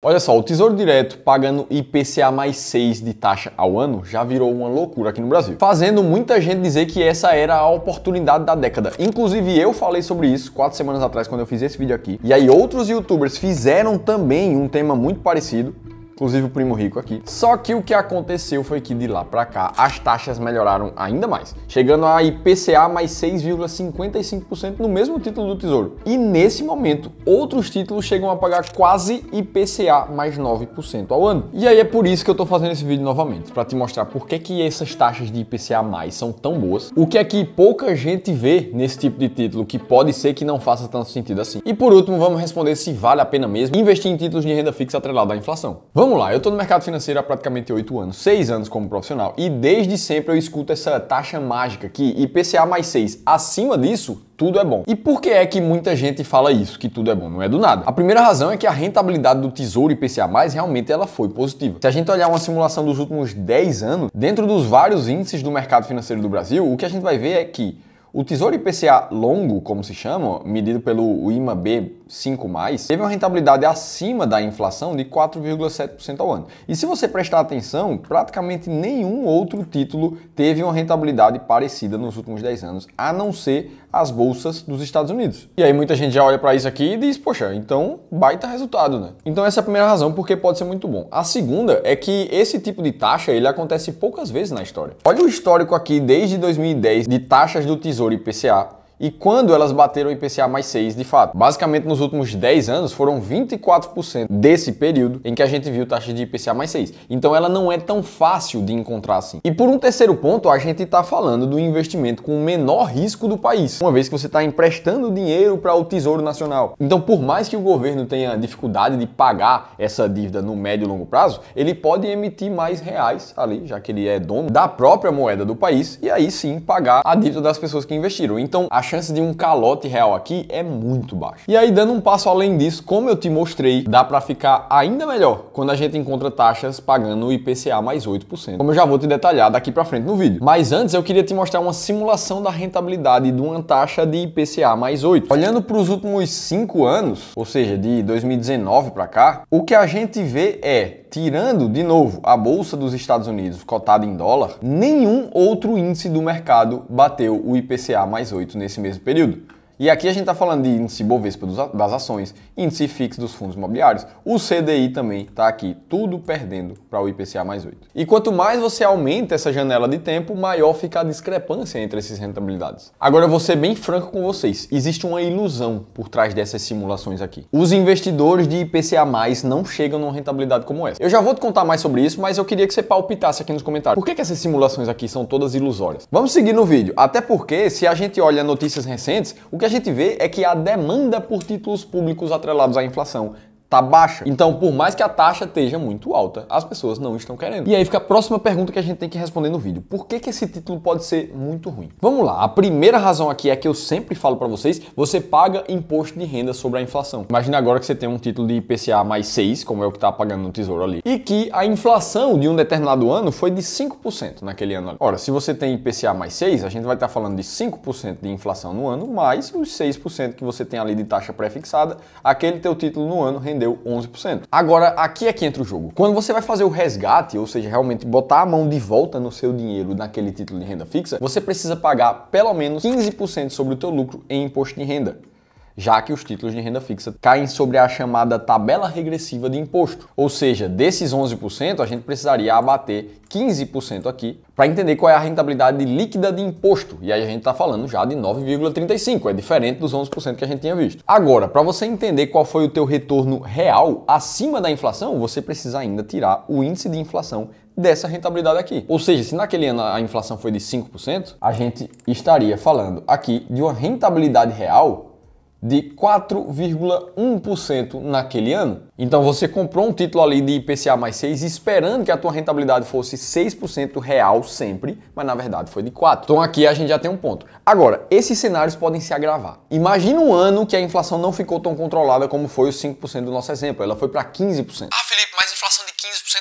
Olha só, o Tesouro Direto pagando IPCA mais 6 de taxa ao ano já virou uma loucura aqui no Brasil, fazendo muita gente dizer que essa era a oportunidade da década. Inclusive eu falei sobre isso 4 semanas atrás quando eu fiz esse vídeo aqui, e aí outros youtubers fizeram também um tema muito parecido, inclusive o Primo Rico aqui. Só que o que aconteceu foi que de lá pra cá as taxas melhoraram ainda mais, chegando a IPCA mais 6,55% no mesmo título do Tesouro. E nesse momento, outros títulos chegam a pagar quase IPCA mais 9% ao ano. E aí é por isso que eu tô fazendo esse vídeo novamente, para te mostrar por que essas taxas de IPCA mais são tão boas, o que é que pouca gente vê nesse tipo de título, que pode ser que não faça tanto sentido assim. E por último, vamos responder se vale a pena mesmo investir em títulos de renda fixa atrelado à inflação. Vamos lá, eu tô no mercado financeiro há praticamente 8 anos, 6 anos como profissional, e desde sempre eu escuto essa taxa mágica que IPCA mais 6, acima disso, tudo é bom. E por que é que muita gente fala isso, que tudo é bom? Não é do nada. A primeira razão é que a rentabilidade do Tesouro IPCA+, realmente ela foi positiva. Se a gente olhar uma simulação dos últimos 10 anos, dentro dos vários índices do mercado financeiro do Brasil, o que a gente vai ver é que o Tesouro IPCA longo, como se chama, medido pelo IMAB5+, teve uma rentabilidade acima da inflação de 4,7% ao ano. E se você prestar atenção, praticamente nenhum outro título teve uma rentabilidade parecida nos últimos 10 anos, a não ser as bolsas dos Estados Unidos. E aí muita gente já olha para isso aqui e diz, poxa, então baita resultado, né? Então essa é a primeira razão porque pode ser muito bom. A segunda é que esse tipo de taxa, ele acontece poucas vezes na história. Olha o histórico aqui desde 2010 de taxas do Tesouro IPCA e quando elas bateram o IPCA mais 6 de fato. Basicamente nos últimos 10 anos foram 24% desse período em que a gente viu taxa de IPCA mais 6. Então ela não é tão fácil de encontrar assim. E por um terceiro ponto, a gente está falando do investimento com o menor risco do país, uma vez que você está emprestando dinheiro para o Tesouro Nacional. Então por mais que o governo tenha dificuldade de pagar essa dívida no médio e longo prazo, ele pode emitir mais reais ali, já que ele é dono da própria moeda do país, e aí sim pagar a dívida das pessoas que investiram. Então a chance de um calote real aqui é muito baixa. E aí, dando um passo além disso, como eu te mostrei, dá para ficar ainda melhor quando a gente encontra taxas pagando o IPCA mais 8%, como eu já vou te detalhar daqui para frente no vídeo. Mas antes eu queria te mostrar uma simulação da rentabilidade de uma taxa de IPCA mais 8. Olhando para os últimos 5 anos, ou seja, de 2019 para cá, o que a gente vê é, tirando de novo a Bolsa dos Estados Unidos cotada em dólar, nenhum outro índice do mercado bateu o IPCA mais 8 nesse mesmo período. E aqui a gente está falando de índice Bovespa das ações, índice fixo dos fundos imobiliários, o CDI também está aqui, tudo perdendo para o IPCA mais 8. E quanto mais você aumenta essa janela de tempo, maior fica a discrepância entre essas rentabilidades. Agora eu vou ser bem franco com vocês, existe uma ilusão por trás dessas simulações aqui. Os investidores de IPCA+, não chegam numa rentabilidade como essa. Eu já vou te contar mais sobre isso, mas eu queria que você palpitasse aqui nos comentários. Por que essas simulações aqui são todas ilusórias? Vamos seguir no vídeo, até porque se a gente olha notícias recentes, o que a gente vê é que a demanda por títulos públicos atrelados à inflação tá baixa. Então, por mais que a taxa esteja muito alta, as pessoas não estão querendo. E aí fica a próxima pergunta que a gente tem que responder no vídeo. Por que esse título pode ser muito ruim? Vamos lá. A primeira razão aqui é que eu sempre falo para vocês, você paga imposto de renda sobre a inflação. Imagina agora que você tem um título de IPCA mais 6, como é o que tá pagando no Tesouro ali, e que a inflação de um determinado ano foi de 5% naquele ano ali. Ora, se você tem IPCA mais 6, a gente vai estar falando de 5% de inflação no ano, mais os 6% que você tem ali de taxa pré-fixada, aquele teu título no ano rendeu 11%. Agora, aqui é que entra o jogo. Quando você vai fazer o resgate, ou seja, realmente botar a mão de volta no seu dinheiro naquele título de renda fixa, você precisa pagar pelo menos 15% sobre o teu lucro em imposto de renda, já que os títulos de renda fixa caem sobre a chamada tabela regressiva de imposto. Ou seja, desses 11%, a gente precisaria abater 15% aqui para entender qual é a rentabilidade líquida de imposto. E aí a gente está falando já de 9,35%, é diferente dos 11% que a gente tinha visto. Agora, para você entender qual foi o teu retorno real acima da inflação, você precisa ainda tirar o índice de inflação dessa rentabilidade aqui. Ou seja, se naquele ano a inflação foi de 5%, a gente estaria falando aqui de uma rentabilidade real de 4,1% naquele ano. Então você comprou um título ali de IPCA mais 6 esperando que a tua rentabilidade fosse 6% real sempre, mas na verdade foi de 4%. Então aqui a gente já tem um ponto. Agora, esses cenários podem se agravar. Imagina um ano que a inflação não ficou tão controlada como foi os 5% do nosso exemplo, ela foi para 15%. Ah, Felipe, mas a inflação de 15%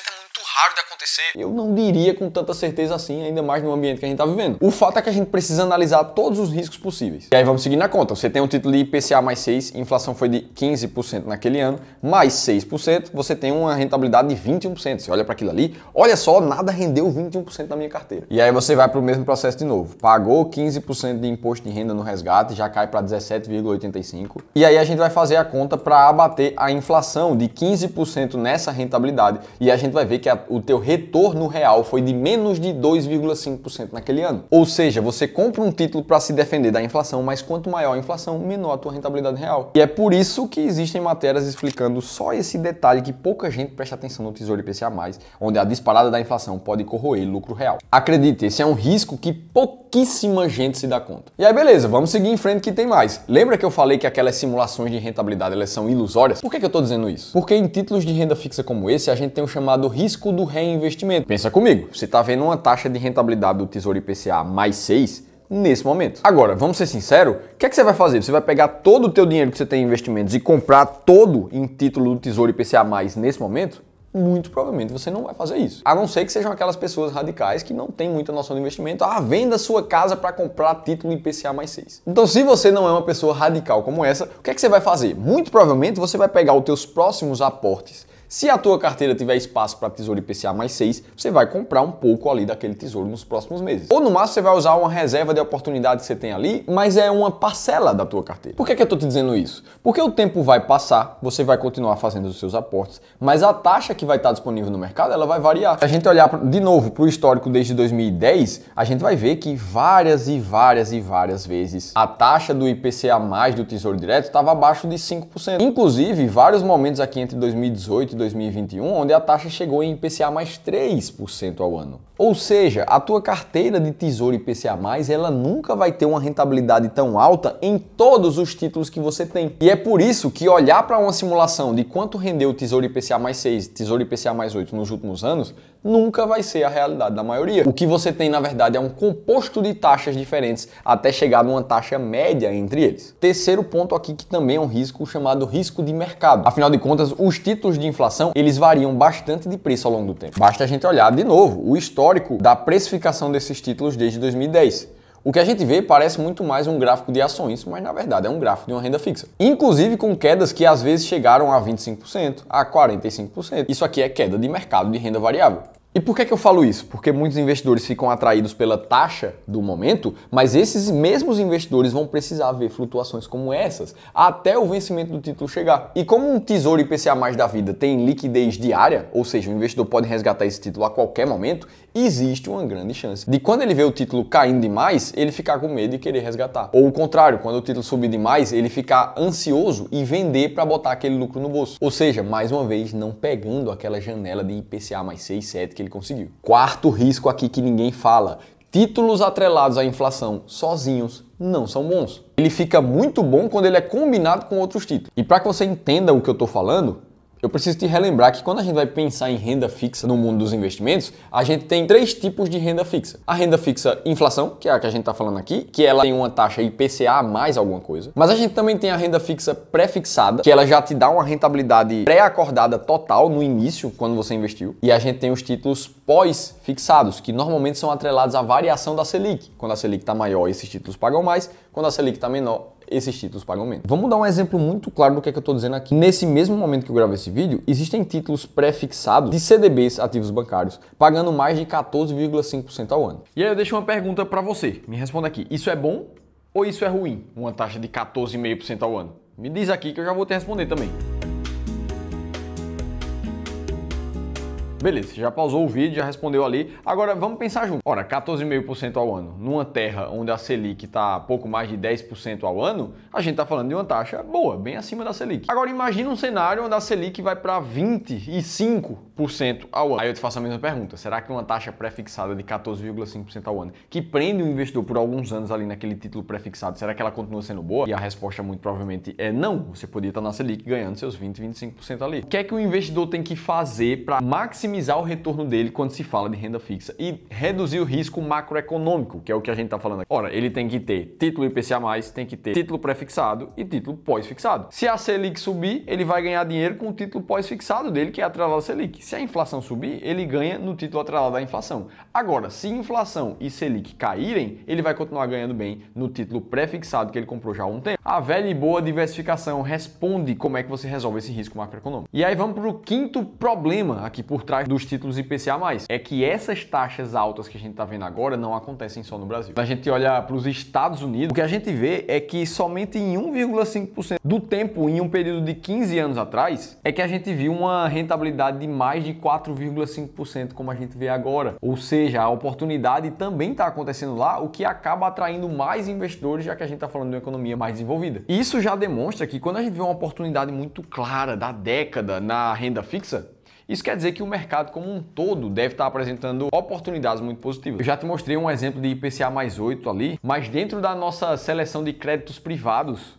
é muito raro de acontecer? Eu não diria com tanta certeza assim, ainda mais no ambiente que a gente está vivendo. O fato é que a gente precisa analisar todos os riscos possíveis. E aí vamos seguir na conta. Você tem um título de IPCA mais 6, inflação foi de 15% naquele ano, mais 6%, você tem uma rentabilidade de 21%. Você olha para aquilo ali, olha só, nada rendeu 21% da minha carteira. E aí você vai para o mesmo processo de novo. Pagou 15% de imposto de renda no resgate, já cai para 17,85%. E aí a gente vai fazer a conta para abater a inflação de 15% nessa rentabilidade. E a gente vai ver que o teu retorno real foi de menos de 2,5% naquele ano. Ou seja, você compra um título para se defender da inflação, mas quanto maior a inflação, menor a tua rentabilidade real. E é por isso que existem matérias explicando só esse detalhe que pouca gente presta atenção no Tesouro IPCA+, onde a disparada da inflação pode corroer lucro real. Acredite, esse é um risco que pouquíssima gente se dá conta. E aí beleza, vamos seguir em frente que tem mais. Lembra que eu falei que aquelas simulações de rentabilidade elas são ilusórias? Por que eu tô dizendo isso? Porque em títulos de renda fixa como esse, a gente tem o chamado risco do reinvestimento. Pensa comigo, você tá vendo uma taxa de rentabilidade do Tesouro IPCA mais 6 nesse momento. Agora, vamos ser sinceros, o que é que você vai fazer? Você vai pegar todo o teu dinheiro que você tem em investimentos e comprar todo em título do Tesouro IPCA+, nesse momento? Muito provavelmente você não vai fazer isso. A não ser que sejam aquelas pessoas radicais que não têm muita noção de investimento. Venda sua casa para comprar título IPCA mais 6. Então, se você não é uma pessoa radical como essa, o que é que você vai fazer? Muito provavelmente você vai pegar os teus próximos aportes. Se a tua carteira tiver espaço para Tesouro IPCA mais 6, você vai comprar um pouco ali daquele tesouro nos próximos meses. Ou no máximo você vai usar uma reserva de oportunidade que você tem ali, mas é uma parcela da tua carteira. Por que eu estou te dizendo isso? Porque o tempo vai passar, você vai continuar fazendo os seus aportes, mas a taxa que vai estar disponível no mercado, ela vai variar. Se a gente olhar de novo para o histórico desde 2010, a gente vai ver que várias vezes a taxa do IPCA mais do Tesouro Direto estava abaixo de 5%. Inclusive, vários momentos aqui entre 2018 2021, onde a taxa chegou em IPCA mais 3% ao ano. Ou seja, a tua carteira de Tesouro IPCA+, ela nunca vai ter uma rentabilidade tão alta em todos os títulos que você tem. E é por isso que olhar para uma simulação de quanto rendeu o Tesouro IPCA mais 6, Tesouro IPCA mais 8 nos últimos anos, nunca vai ser a realidade da maioria. O que você tem, na verdade, é um composto de taxas diferentes até chegar numa taxa média entre eles. Terceiro ponto aqui que também é um risco chamado risco de mercado. Afinal de contas, os títulos de inflação, eles variam bastante de preço ao longo do tempo. Basta a gente olhar de novo o histórico da precificação desses títulos desde 2010. O que a gente vê parece muito mais um gráfico de ações, mas na verdade é um gráfico de uma renda fixa. Inclusive com quedas que às vezes chegaram a 25%, a 45%. Isso aqui é queda de mercado de renda variável. E por que eu falo isso? Porque muitos investidores ficam atraídos pela taxa do momento, mas esses mesmos investidores vão precisar ver flutuações como essas até o vencimento do título chegar. E como um Tesouro IPCA mais da vida tem liquidez diária, ou seja, o investidor pode resgatar esse título a qualquer momento, existe uma grande chance de quando ele vê o título caindo demais, ele ficar com medo e querer resgatar. Ou o contrário, quando o título subir demais, ele ficar ansioso e vender para botar aquele lucro no bolso. Ou seja, mais uma vez, não pegando aquela janela de IPCA mais 6, 7 que ele conseguiu. Quarto risco aqui que ninguém fala. Títulos atrelados à inflação sozinhos não são bons. Ele fica muito bom quando ele é combinado com outros títulos. E para que você entenda o que eu estou falando, eu preciso te relembrar que quando a gente vai pensar em renda fixa no mundo dos investimentos, a gente tem três tipos de renda fixa. A renda fixa inflação, que é a que a gente está falando aqui, que ela tem uma taxa IPCA mais alguma coisa. Mas a gente também tem a renda fixa pré-fixada, que ela já te dá uma rentabilidade pré-acordada total no início, quando você investiu. E a gente tem os títulos pós-fixados, que normalmente são atrelados à variação da Selic. Quando a Selic está maior, esses títulos pagam mais. Quando a Selic está menor, esses títulos pagam menos. Vamos dar um exemplo muito claro do que eu estou dizendo aqui. Nesse mesmo momento que eu gravei esse vídeo, existem títulos pré-fixados de CDBs, ativos bancários, pagando mais de 14,5% ao ano. E aí eu deixo uma pergunta para você. Me responda aqui. Isso é bom ou isso é ruim? Uma taxa de 14,5% ao ano? Me diz aqui que eu já vou te responder também. Beleza, já pausou o vídeo, já respondeu ali. Agora vamos pensar junto. Ora, 14,5% ao ano, numa terra onde a Selic está pouco mais de 10% ao ano, a gente está falando de uma taxa boa, bem acima da Selic. Agora imagina um cenário onde a Selic vai para 25% ao ano. Aí eu te faço a mesma pergunta. Será que uma taxa pré-fixada de 14,5% ao ano, que prende o investidor por alguns anos ali naquele título pré-fixado, será que ela continua sendo boa? E a resposta muito provavelmente é não. Você poderia estar na Selic ganhando seus 20, 25% ali. O que é que o investidor tem que fazer para maximizar maximizar o retorno dele quando se fala de renda fixa e reduzir o risco macroeconômico, que é o que a gente está falando aqui. Ora, ele tem que ter título IPCA+, tem que ter título pré-fixado e título pós-fixado. Se a Selic subir, ele vai ganhar dinheiro com o título pós-fixado dele, que é atrelado à Selic. Se a inflação subir, ele ganha no título atrelado à inflação. Agora, se inflação e Selic caírem, ele vai continuar ganhando bem no título pré-fixado que ele comprou já há um tempo. A velha e boa diversificação responde como é que você resolve esse risco macroeconômico. E aí vamos para o quinto problema aqui por trás dos títulos IPCA+. É que essas taxas altas que a gente está vendo agora não acontecem só no Brasil. Quando a gente olha para os Estados Unidos, o que a gente vê é que somente em 1,5% do tempo, em um período de 15 anos atrás, é que a gente viu uma rentabilidade de mais de 4,5% como a gente vê agora. Ou seja, a oportunidade também está acontecendo lá, o que acaba atraindo mais investidores, já que a gente está falando de uma economia mais desenvolvida. Isso já demonstra que quando a gente vê uma oportunidade muito clara da década na renda fixa, isso quer dizer que o mercado como um todo deve estar apresentando oportunidades muito positivas. Eu já te mostrei um exemplo de IPCA+8 ali, mas dentro da nossa seleção de créditos privados,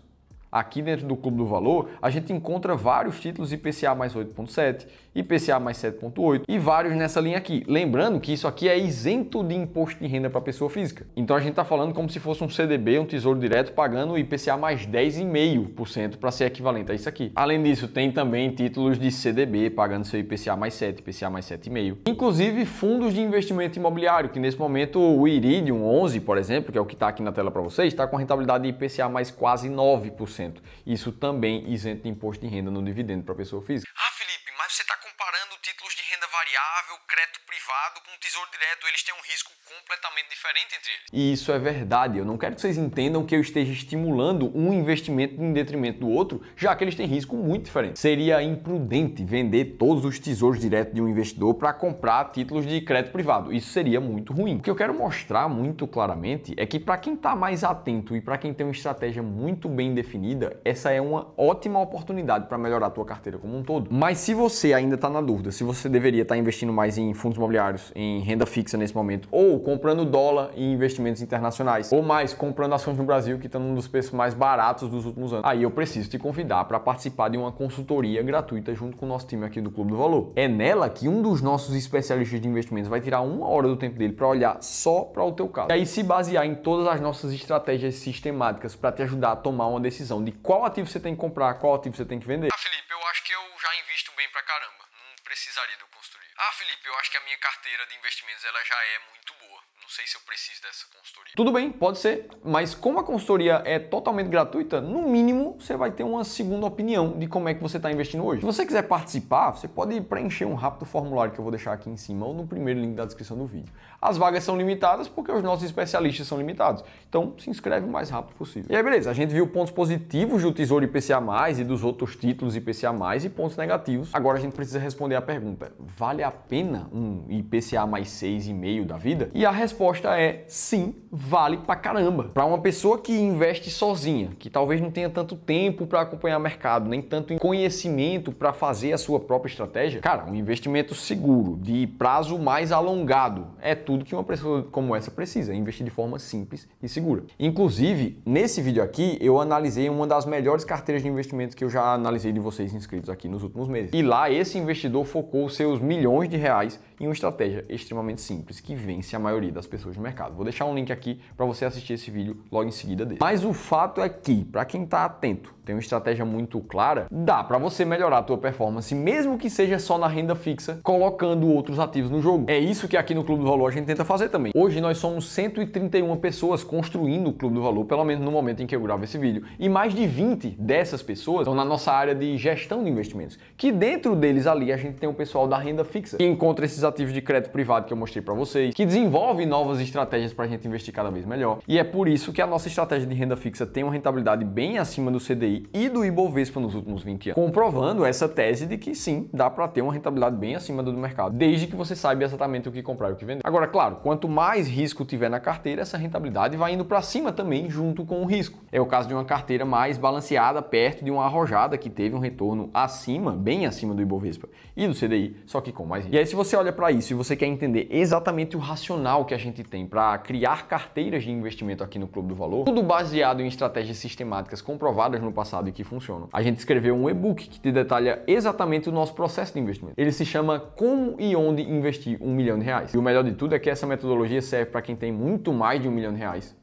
aqui dentro do Clube do Valor, a gente encontra vários títulos IPCA mais 8,7, IPCA mais 7,8 e vários nessa linha aqui. Lembrando que isso aqui é isento de imposto de renda para pessoa física. Então a gente está falando como se fosse um CDB, um tesouro direto, pagando IPCA mais 10,5% para ser equivalente a isso aqui. Além disso, tem também títulos de CDB pagando seu IPCA mais 7, IPCA mais 7,5. Inclusive fundos de investimento imobiliário, que nesse momento o Iridium 11, por exemplo, que é o que está aqui na tela para vocês, está com rentabilidade de IPCA mais quase 9%. Isso também isento de imposto de renda no dividendo para pessoa física. Ah, Felipe, mas você está comparando títulos de renda variável, crédito privado com tesouro direto. Eles têm um risco completamente diferente entre eles. E isso é verdade. Eu não quero que vocês entendam que eu esteja estimulando um investimento em detrimento do outro, já que eles têm risco muito diferente. Seria imprudente vender todos os tesouros diretos de um investidor para comprar títulos de crédito privado. Isso seria muito ruim. O que eu quero mostrar muito claramente é que para quem está mais atento e para quem tem uma estratégia muito bem definida, essa é uma ótima oportunidade para melhorar a tua carteira como um todo. Mas se você ainda está na dúvida, se você deveria estar investindo mais em fundos imobiliários, em renda fixa nesse momento, ou comprando dólar em investimentos internacionais, ou mais comprando ações no Brasil, que estão num dos preços mais baratos dos últimos anos, aí eu preciso te convidar para participar de uma consultoria gratuita junto com o nosso time aqui do Clube do Valor. É nela que um dos nossos especialistas de investimentos vai tirar 1 hora do tempo dele para olhar só para o teu caso. E aí se basear em todas as nossas estratégias sistemáticas para te ajudar a tomar uma decisão de qual ativo você tem que comprar, qual ativo você tem que vender. Ah, Felipe, eu acho que eu já invisto bem pra caramba. Não precisaria de eu construir. Ah, Felipe, eu acho que a minha carteira de investimentos ela já é muito boa. Não sei se eu preciso dessa consultoria. Tudo bem, pode ser, mas como a consultoria é totalmente gratuita, no mínimo você vai ter uma segunda opinião de como é que você está investindo hoje. Se você quiser participar, você pode preencher um rápido formulário que eu vou deixar aqui em cima ou no primeiro link da descrição do vídeo. As vagas são limitadas porque os nossos especialistas são limitados, então se inscreve o mais rápido possível. E aí beleza, a gente viu pontos positivos do Tesouro IPCA+, e dos outros títulos IPCA+, e pontos negativos. Agora a gente precisa responder a pergunta, vale a pena um IPCA mais 6,5 da vida? E a resposta é sim, vale pra caramba. Para uma pessoa que investe sozinha, que talvez não tenha tanto tempo para acompanhar o mercado, nem tanto conhecimento para fazer a sua própria estratégia, cara, um investimento seguro, de prazo mais alongado, é tudo que uma pessoa como essa precisa, investir de forma simples e segura. Inclusive, nesse vídeo aqui, eu analisei uma das melhores carteiras de investimentos que eu já analisei de vocês inscritos aqui nos últimos meses. E lá, esse investidor focou seus milhões de reais em uma estratégia extremamente simples, que vence a maioria das pessoas no mercado. Vou deixar um link aqui para você assistir esse vídeo logo em seguida dele. Mas o fato é que, para quem está atento, tem uma estratégia muito clara, dá para você melhorar a tua performance, mesmo que seja só na renda fixa, colocando outros ativos no jogo. É isso que aqui no Clube do Valor a gente tenta fazer também. Hoje nós somos 131 pessoas construindo o Clube do Valor, pelo menos no momento em que eu gravo esse vídeo. E mais de 20 dessas pessoas estão na nossa área de gestão de investimentos, que dentro deles ali a gente tem o pessoal da renda fixa, que encontra esses ativos de crédito privado que eu mostrei para vocês, que desenvolve novas estratégias para a gente investir cada vez melhor. E é por isso que a nossa estratégia de renda fixa tem uma rentabilidade bem acima do CDI e do Ibovespa nos últimos 20 anos, comprovando essa tese de que sim, dá para ter uma rentabilidade bem acima do mercado, desde que você saiba exatamente o que comprar e o que vender. Agora, claro, quanto mais risco tiver na carteira, essa rentabilidade vai indo para cima também junto com o risco. É o caso de uma carteira mais balanceada, perto de uma arrojada que teve um retorno acima, bem acima do Ibovespa. e do CDI, só que com mais risco. E aí, se você olha para isso e você quer entender exatamente o racional que a gente tem para criar carteiras de investimento aqui no Clube do Valor, tudo baseado em estratégias sistemáticas comprovadas no passado e que funcionam, a gente escreveu um e-book que te detalha exatamente o nosso processo de investimento. Ele se chama Como e Onde Investir R$1 milhão. E o melhor de tudo é que essa metodologia serve para quem tem muito mais de R$1 milhão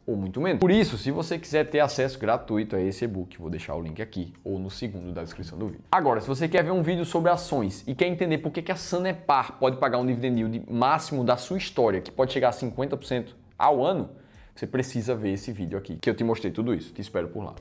ou muito menos. Por isso, se você quiser ter acesso gratuito a esse e-book, vou deixar o link aqui ou no segundo da descrição do vídeo. Agora, se você quer ver um vídeo sobre ações e quer entender por que a Sanepar pode pagar um dividend yield máximo da sua história, que pode chegar a 50% ao ano, você precisa ver esse vídeo aqui, que eu te mostrei tudo isso. Te espero por lá.